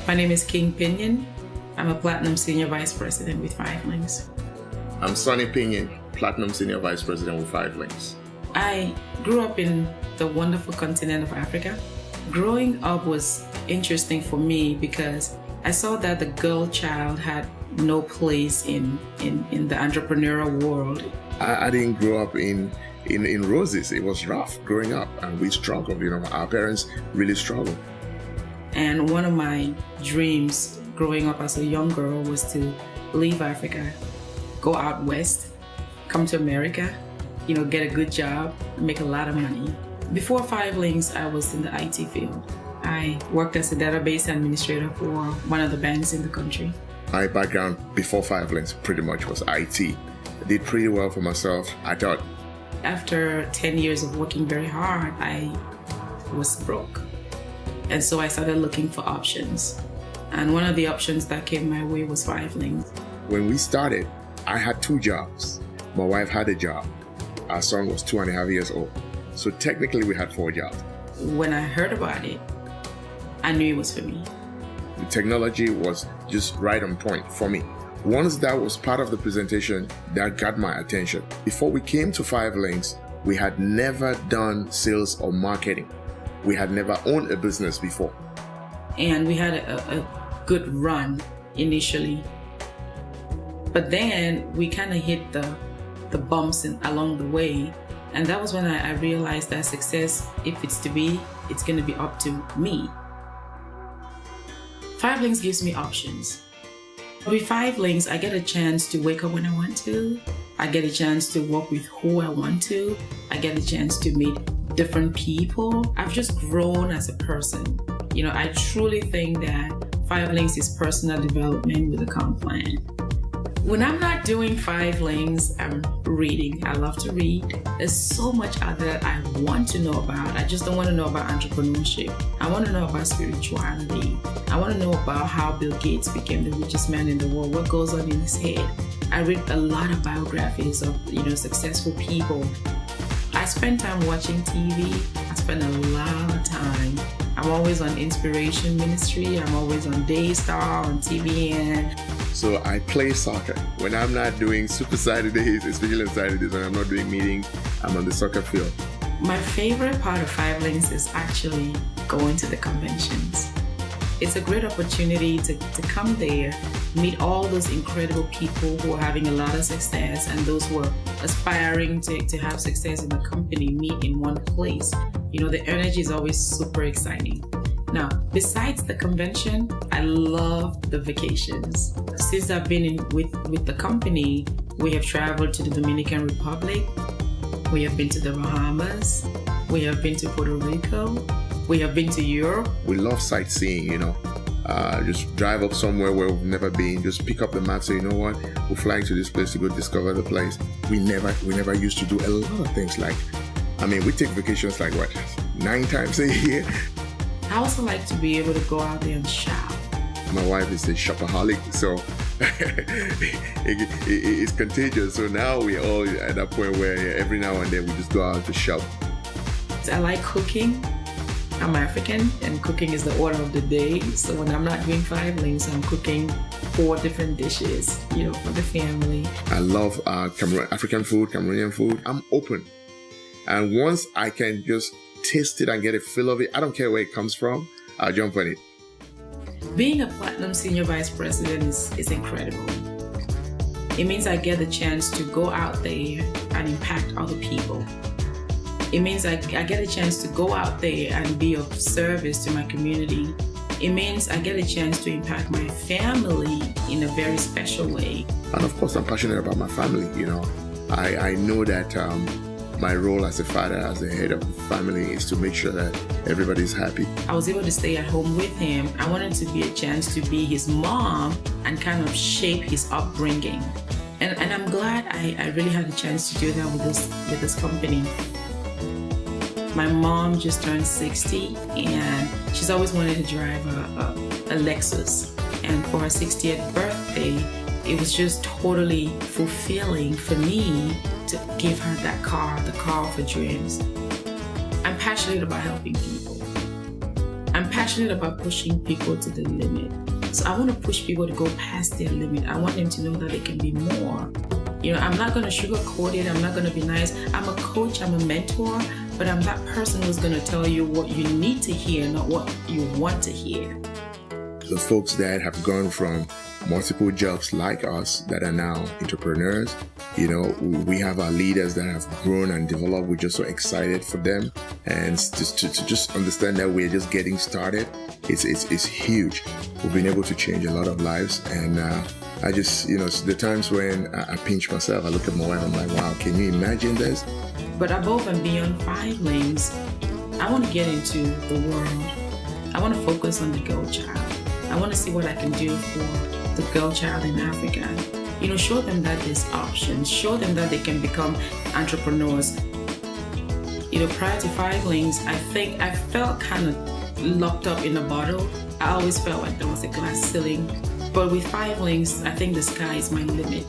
My name is Pinyin. I'm a Platinum Senior Vice President with 5 Links. I'm Pinyin, Platinum Senior Vice President with 5 Links. I grew up in the wonderful continent of Africa. Growing up was interesting for me because I saw that the girl child had no place in the entrepreneurial world. I didn't grow up in roses. It was rough growing up, and we struggled. Our parents really struggled. And one of my dreams growing up as a young girl was to leave Africa, go out west, come to America, get a good job, make a lot of money. Before 5 Links, I was in the IT field. I worked as a database administrator for one of the banks in the country. My background before 5 Links pretty much was IT. I did pretty well for myself, I thought. After 10 years of working very hard, I was broke. And so I started looking for options. And one of the options that came my way was 5 Links. When we started, I had 2 jobs. My wife had a job. Our son was 2.5 years old. So technically we had 4 jobs. When I heard about it, I knew it was for me. The technology was just right on point for me. Once that was part of the presentation, that got my attention. Before we came to 5 Links, we had never done sales or marketing. We had never owned a business before. And we had a good run initially. But then we kind of hit the bumps along the way. And that was when I realized that success, if it's to be, it's going to be up to me. 5 Links gives me options. With 5 Links, I get a chance to wake up when I want to. I get a chance to work with who I want to. I get a chance to meet different people. I've just grown as a person. I truly think that 5 Links is personal development with a comp plan. When I'm not doing 5 Links, I'm reading. I love to read. There's so much out there that I want to know about. I just don't want to know about entrepreneurship. I want to know about spirituality. I want to know about how Bill Gates became the richest man in the world, what goes on in his head. I read a lot of biographies of successful people. I spend time watching TV. I spend a lot of time. I'm always on Inspiration Ministry. I'm always on Daystar, on TVN. So I play soccer. When I'm not doing Super Saturdays, especially on Saturdays when I'm not doing meetings, I'm on the soccer field. My favorite part of 5 Links is actually going to the conventions. It's a great opportunity to come there, meet all those incredible people who are having a lot of success and those who are aspiring to have success in the company meet in one place. The energy is always super exciting. Now, besides the convention, I love the vacations. Since I've been with the company, we have traveled to the Dominican Republic, we have been to the Bahamas, we have been to Puerto Rico, we have been to Europe. We love sightseeing, just drive up somewhere where we've never been, just pick up the map, say, we're flying to this place to go discover the place. We never used to do a lot of things we take vacations 9 times a year. I also like to be able to go out there and shop. My wife is a shopaholic, so it's contagious. So now we're all at that point where every now and then we just go out to shop. I like cooking. I'm African, and cooking is the order of the day. So when I'm not doing 5 Links, I'm cooking 4 different dishes, for the family. I love African food, Cameroonian food. I'm open. And once I can just taste it and get a feel of it, I don't care where it comes from, I'll jump on it. Being a Platinum Senior Vice President is incredible. It means I get the chance to go out there and impact other people. It means I get a chance to go out there and be of service to my community. It means I get a chance to impact my family in a very special way. And of course, I'm passionate about my family. I know that my role as a father, as the head of the family, is to make sure that everybody's happy. I was able to stay at home with him. I wanted to be a chance to be his mom and kind of shape his upbringing. And I'm glad I really had a chance to do that with this company. My mom just turned 60 and she's always wanted to drive a Lexus. And for her 60th birthday, it was just totally fulfilling for me to give her that car, the car of her dreams. I'm passionate about helping people. I'm passionate about pushing people to the limit. So I want to push people to go past their limit. I want them to know that they can be more. I'm not going to sugarcoat it. I'm not going to be nice. I'm a coach. I'm a mentor. But I'm that person who's going to tell you what you need to hear, not what you want to hear. The folks that have gone from multiple jobs like us that are now entrepreneurs, we have our leaders that have grown and developed. We're just so excited for them, and to just understand that we're just getting started. It's huge. We've been able to change a lot of lives, and I just, the times when I pinch myself, I look at my wife, I'm like, wow, can you imagine this? But above and beyond 5 lanes, I want to get into the world. I want to focus on the girl child. I want to see what I can do for the girl child in Africa. Show them that there's options. Show them that they can become entrepreneurs. Prior to 5 lanes, I think I felt kind of locked up in a bottle. I always felt like there was a glass ceiling. But with 5 lanes, I think the sky is my limit.